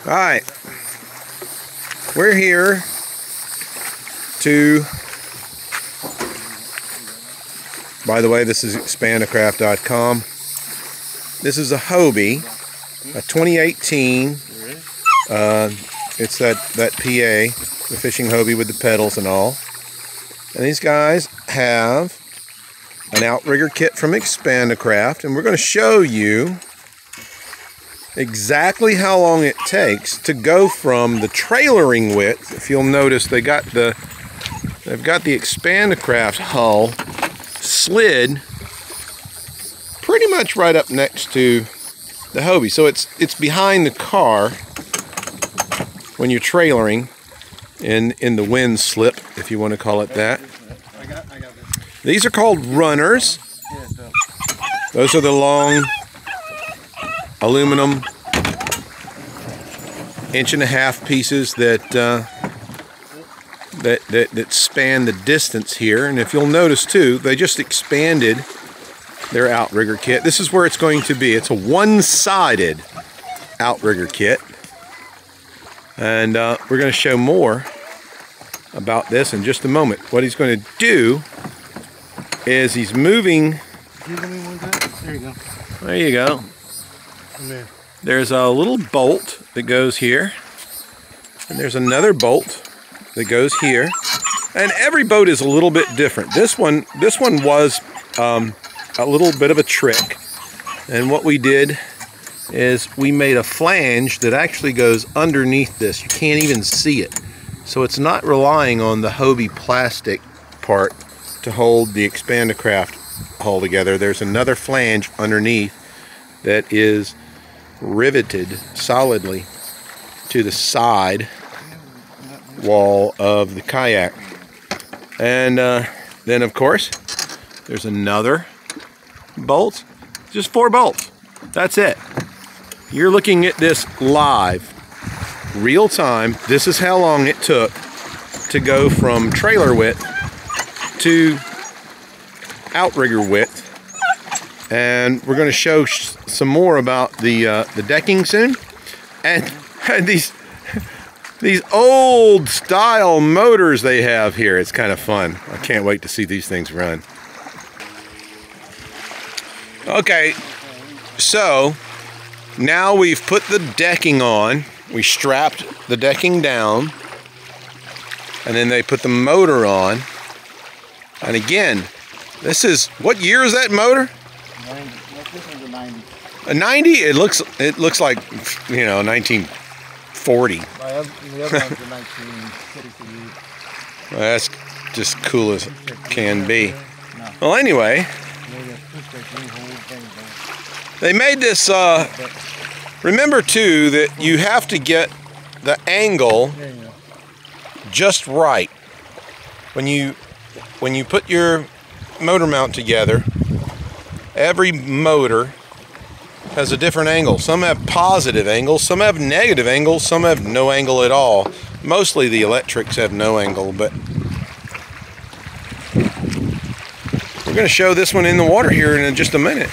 Alright, we're here to, by the way, this is Expandacraft.com. This is a Hobie, a 2018, it's that PA, the fishing Hobie with the pedals and all. And these guys have an Outrigger kit from Expandacraft, and we're going to show you exactly how long it takes to go from the trailering width. If you'll notice, they've got the Expandacraft hull slid pretty much right up next to the Hobie, so it's behind the car when you're trailering in the wind slip, if you want to call it that. These are called runners. Those are the long aluminum 1.5 inch pieces that span the distance here. And if you'll notice too, they just expanded their Outrigger kit. This is where it's going to be. It's a one-sided Outrigger kit, and we're going to show more about this in just a moment. What he's going to do is he's moving. There you go. There you go. There's a little bolt that goes here, and there's another bolt that goes here, and every boat is a little bit different. This one was a little bit of a trick, and what we did is we made a flange that actually goes underneath this. You can't even see it, so it's not relying on the Hobie plastic part to hold the Expandacraft hull together. There's another flange underneath that is riveted solidly to the side wall of the kayak. And then of course there's another bolt. Just 4 bolts. That's it. You're looking at this live, real time. This is how long it took to go from trailer width to Outrigger width. And we're going to show some more about the decking soon, and these old style motors they have here. It's kind of fun. I can't wait to see these things run. Okay, so now we've put the decking on. We strapped the decking down, and then they put the motor on. And again, this is, what year is that motor? 90. This one's a 90. A 90? It looks like, you know, 1940. The other one's a 1933. Well, that's just cool as it can be. Well, anyway, they made this, remember too that you have to get the angle just right. When you put your motor mount together, every motor has a different angle. Some have positive angles, some have negative angles, some have no angle at all. Mostly the electrics have no angle, but we're going to show this one in the water here in just a minute.